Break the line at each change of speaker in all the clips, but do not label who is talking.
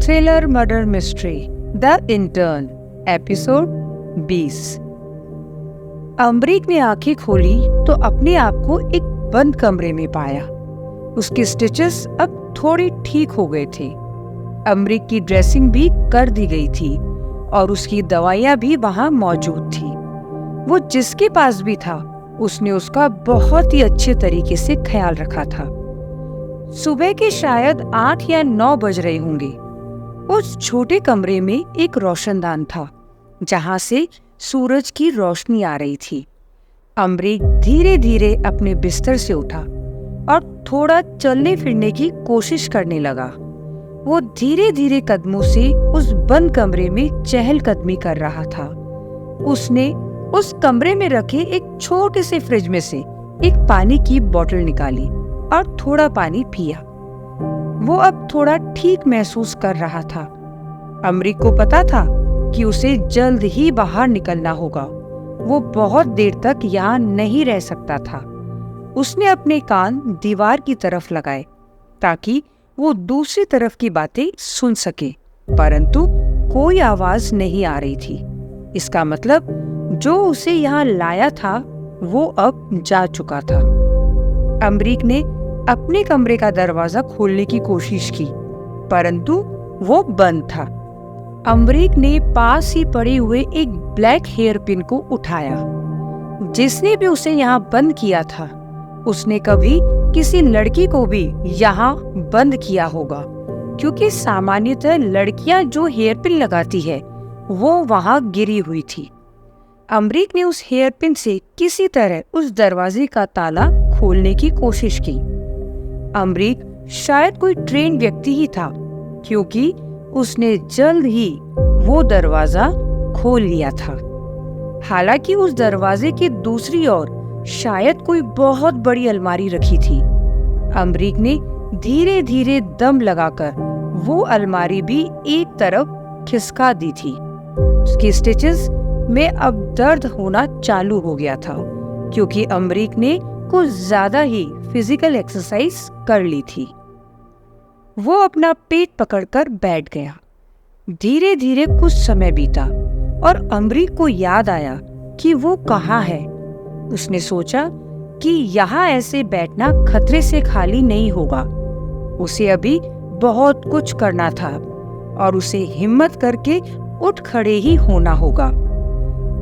Thriller murder mystery the intern episode 20। Amrik ने आंखें खोली तो अपने आप को एक बंद कमरे में पाया। उसके स्टिचेस अब थोड़ी ठीक हो गए थे। अमरीक की ड्रेसिंग भी कर दी गई थी और उसकी दवाइयां भी वहां मौजूद थी। वो जिसके पास भी था उसने उसका बहुत ही अच्छे तरीके से ख्याल रखा था। सुबह के शायद 8 या 9 बज रहे होंगे। उस छोटे कमरे में एक रोशनदान था जहां से सूरज की रोशनी आ रही थी। अमरीक धीरे धीरे अपने बिस्तर से उठा और थोड़ा चलने फिरने की कोशिश करने लगा। वो धीरे धीरे कदमों से उस बंद कमरे में चहलकदमी कर रहा था। उसने उस कमरे में रखे एक छोटे से फ्रिज में से एक पानी की बोतल निकाली और थोड़ा पानी पिया। वो अब थोड़ा ठीक महसूस कर रहा था। अमरीक को पता था कि उसे जल्द ही बाहर निकलना होगा। वो बहुत देर तक यहाँ नहीं रह सकता था। उसने अपने कान दीवार की तरफ लगाए ताकि वो दूसरी तरफ की बातें सुन सके, परंतु कोई आवाज नहीं आ रही थी। इसका मतलब जो उसे यहाँ लाया था वो अब जा चुका था। अमरीक ने अपने कमरे का दरवाजा खोलने की कोशिश की, परंतु वो बंद था। अमरीक ने पास ही पड़े हुए एक ब्लैक हेयर पिन को उठाया। जिसने भी उसे यहाँ बंद किया था उसने कभी किसी लड़की को भी यहाँ बंद किया होगा, क्योंकि सामान्यतः लड़कियां जो हेयर पिन लगाती है वो वहां गिरी हुई थी। अमरीक ने उस हेयर पिन से किसी तरह उस दरवाजे का ताला खोलने की कोशिश की। अमरीक शायद कोई ट्रेन व्यक्ति ही था, क्योंकि उसने जल्द ही वो दरवाजा खोल लिया था। हालांकि उस दरवाजे की दूसरी ओर शायद कोई बहुत बड़ी अलमारी रखी थी। अमरीक ने धीरे धीरे दम लगाकर वो अलमारी भी एक तरफ खिसका दी थी। उसकी स्टिचेस में अब दर्द होना चालू हो गया था, क्योंकि अमरीक ने कुछ ज्यादा ही फिजिकल एक्सरसाइज कर ली थी। वो अपना पेट पकड़कर बैठ गया। धीरे धीरे कुछ समय बीता और अमरीक को याद आया कि वो कहाँ है। उसने सोचा कि यहाँ ऐसे बैठना खतरे से खाली नहीं होगा। उसे अभी बहुत कुछ करना था और उसे हिम्मत करके उठ खड़े ही होना होगा।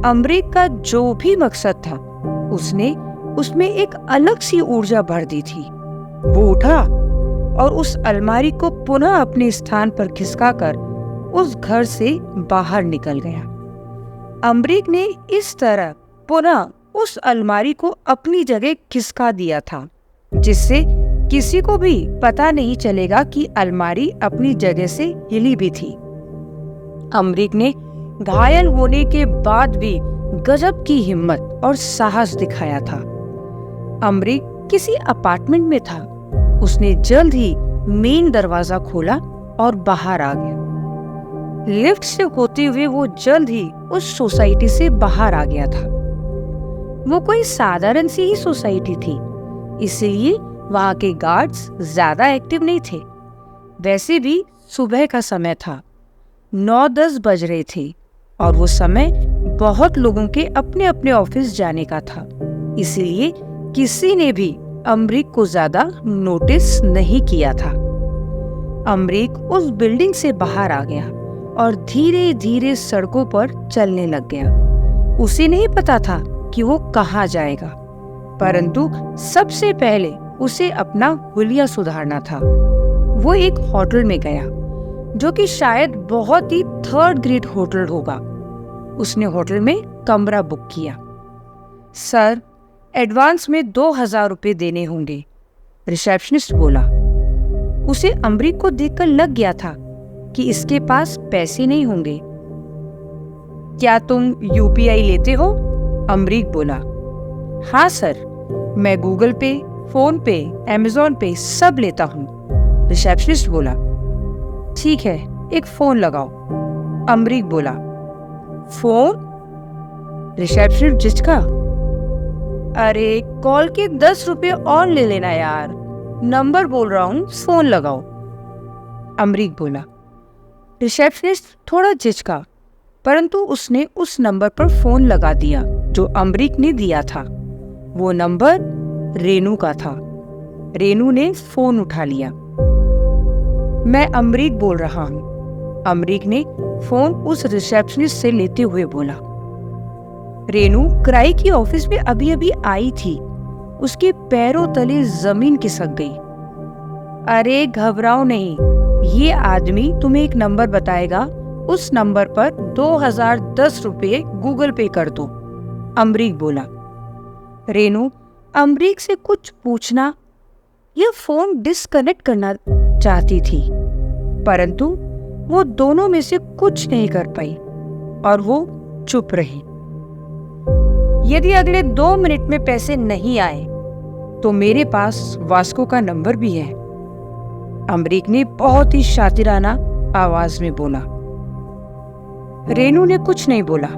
अमरीक का जो भी मकसद था उसने उसमें एक अलग सी ऊर्जा भर दी थी। वो उठा और उस अलमारी को पुनः अपने स्थान पर खिसकाकर उस घर से बाहर निकल गया। अमरीक ने इस तरह पुनः उस अलमारी को अपनी जगह खिसका दिया था, जिससे किसी को भी पता नहीं चलेगा कि अलमारी अपनी जगह से हिली भी थी। अमरीक ने घायल होने के बाद भी गजब की हिम्मत और साहस दिखाया था। अमरीक किसी अपार्टमेंट में था। उसने जल्द ही मेन दरवाजा खोला और बाहर आ गया। लिफ्ट से होते हुए वो जल्द ही उस सोसाइटी से बाहर आ गया था। वो कोई साधारण सी ही सोसाइटी थी, इसलिए वहां के गार्ड्स ज्यादा एक्टिव नहीं थे। वैसे भी सुबह का समय था, 9-10 बज रहे थे और वो समय बहुत लोगों के अपने अपने ऑफिस जाने का था, इसलिए किसी ने भी अमरीक को ज्यादा नोटिस नहीं किया था। अमरीक उस बिल्डिंग से बाहर आ गया और धीरे धीरे सड़कों पर चलने लग गया। उसे नहीं पता था कि वो कहाँ जाएगा, परंतु सबसे पहले उसे अपना हुलिया सुधारना था। वो एक होटल में गया, जो कि शायद बहुत ही 3rd ग्रेड होटल होगा। उसने होटल में कमरा बुक किया। सर, एडवांस में 2000 रुपए देने होंगे, रिसेप्शनिस्ट बोला। उसे अमरीक को देखकर लग गया था कि इसके पास पैसे नहीं होंगे। क्या तुम यूपीआई लेते हो? अमरीक बोला। हाँ सर, मैं गूगल पे, फोन पे, अमेज़न पे सब लेता हूँ, रिसेप्शनिस्ट बोला। ठीक है, एक फोन लगाओ, अमरीक बोला। फोन? रिसेप्शनिस्ट झिझका। अरे कॉल के 10 रुपए और ले लेना यार, नंबर बोल रहा हूँ, फोन लगाओ, अमरीक बोला। रिसेप्शनिस्ट थोड़ा झिझका, परंतु उसने उस नंबर पर फोन लगा दिया जो अमरीक ने दिया था। वो नंबर रेनू का था। रेनू ने फोन उठा लिया। मैं अमरीक बोल रहा हूँ। अमरीक ने फोन उस रिसेप्शनिस्ट से लेते हुए बोला। रेनू किराए की ऑफिस में अभी अभी आई थी। उसके पैरों तले जमीन खिसक गई। अरे घबराओ नहीं, ये आदमी तुम्हें एक नंबर बताएगा, उस नंबर पर 2010 रुपये गूगल पे कर दो, अमरीक बोला। रेनू अमरीक से कुछ पूछना या फोन डिस्कनेक्ट करना चाहती थी, परंतु वो दोनों में से कुछ नहीं कर पाई और वो चुप रही। यदि अगले 2 मिनट में पैसे नहीं आए तो मेरे पास वास्को का नंबर भी है, अमरीक ने बहुत ही शातिराना आवाज में बोला। रेनू ने कुछ नहीं बोला।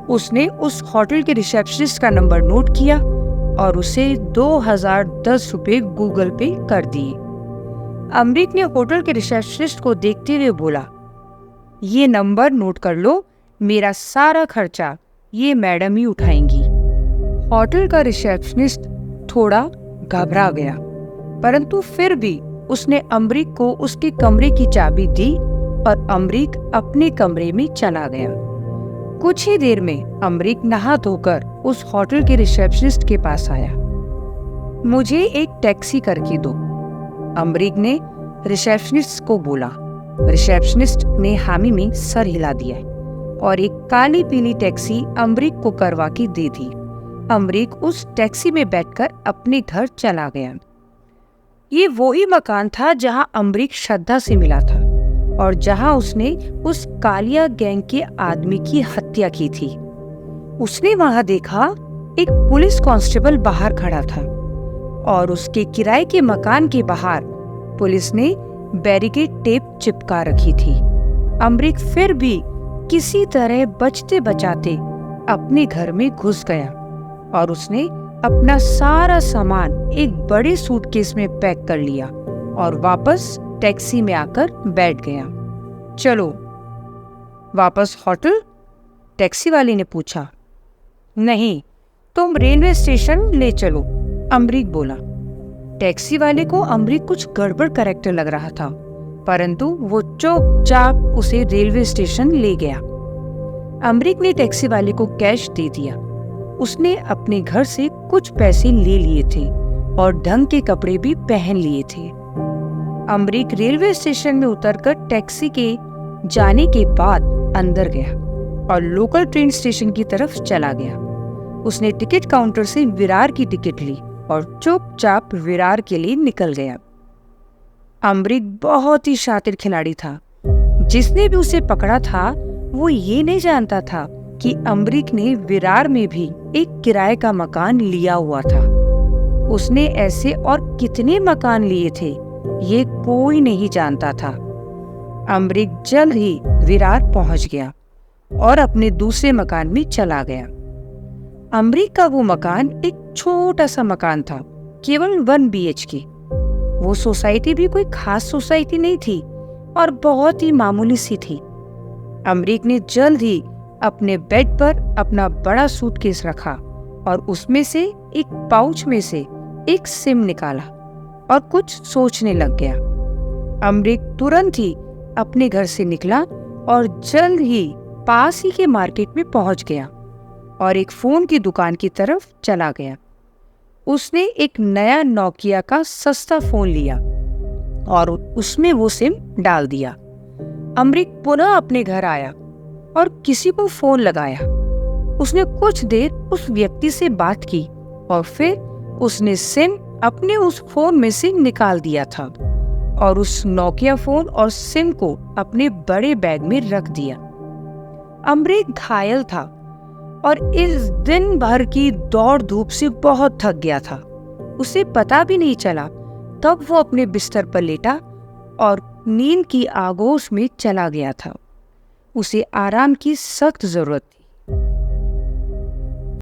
उसने उस होटल के रिसेप्शनिस्ट का नंबर नोट किया और उसे 2010 रुपये गूगल पे कर दिए। अमरीक ने होटल के रिसेप्शनिस्ट को देखते हुए बोला, ये नंबर नोट कर लो, मेरा सारा खर्चा ये मैडम ही उठाएंगी। होटल का रिसेप्शनिस्ट थोड़ा घबरा गया, परंतु फिर भी उसने अमरीक को उसके कमरे की चाबी दी और अमरीक अपने कमरे में चला गया। कुछ ही देर में अमरीक नहा धोकर उस होटल के रिसेप्शनिस्ट के पास आया। मुझे एक टैक्सी करके दो, अमरीक ने रिसेप्शनिस्ट को बोला। रिसेप्शनिस्ट ने हामी में सर हिला दिया और एक काली पीली टैक्सी अमरीक को करवा के दे दी। अमरीक उस टैक्सी में बैठकर अपने घर चला गया। ये वही मकान था जहां अमरीक श्रद्धा से मिला था और जहां उसने उस कालिया गैंग के आदमी की हत्या की थी। उसने वहां देखा एक पुलिस कांस्टेबल बाहर खड़ा था और उसके किराए के मकान के बाहर पुलिस ने बैरिकेड टेप चिपका रखी थी। अमरीक फिर भी किसी तरह बचते बचाते अपने घर में घुस गया और उसने अपना सारा सामान एक बड़े सूटकेस में पैक कर लिया और वापस टैक्सी में आकर बैठ गया। चलो वापस होटल? टैक्सी वाले ने पूछा। नहीं, तुम रेलवे स्टेशन ले चलो, अमरीक बोला। टैक्सी वाले को अमरीक कुछ गड़बड़ कैरेक्टर लग रहा था, परंतु वो चुपचाप उसे रेलवे स्टेशन ले गया। अमरीक ने टैक्सी वाले को कैश दे दिया। उसने अपने घर से कुछ पैसे ले लिए थे और ढंग के कपड़े भी पहन लिए थे। अमरीक रेलवे स्टेशन में उतरकर टैक्सी के जाने के बाद अंदर गया और लोकल ट्रेन स्टेशन की तरफ चला गया। उसने टिकट काउंटर से विरार की टिकट ली और चुपचाप विरार के लिए निकल गया। अमरीक बहुत ही शातिर खिलाड़ी था। जिसने भी उसे पकड़ा था वो ये नहीं जानता था कि अमरीक ने विरार में भी एक किराए का मकान लिया हुआ था। उसने ऐसे और कितने मकान लिए थे ये कोई नहीं जानता था। अमरीक जल्द ही विरार पहुंच गया और अपने दूसरे मकान में चला गया। अमरीक का वो मकान एक छोटा सा मकान था, केवल 1 BHK। वो सोसाइटी भी कोई खास सोसाइटी नहीं थी और बहुत ही मामूली सी थी। अमरीक ने जल्द ही अपने बेड पर अपना बड़ा सूटकेस रखा और उसमें से एक पाउच में से एक सिम निकाला और कुछ सोचने लग गया। अमरीक तुरंत ही अपने घर से निकला और जल्द ही पास ही के मार्केट में पहुंच गया और एक फोन की दुकान की तरफ चला गया। उसने एक नया नोकिया का सस्ता फोन लिया और उसमें वो सिम डाल दिया। अमरीक पुनः अपने घर आया और किसी को फोन लगाया। उसने कुछ देर उस व्यक्ति से बात की और फिर उसने सिम अपने उस फोन में से निकाल दिया था और उस नोकिया फोन और सिम को अपने बड़े बैग में रख दिया। अमरीक घायल था और इस दिन भर की दौड़ धूप से बहुत थक गया था। उसे पता भी नहीं चला तब वो अपने बिस्तर पर लेटा और नींद की आगोश में चला गया था। उसे आराम की सख्त जरूरत थी।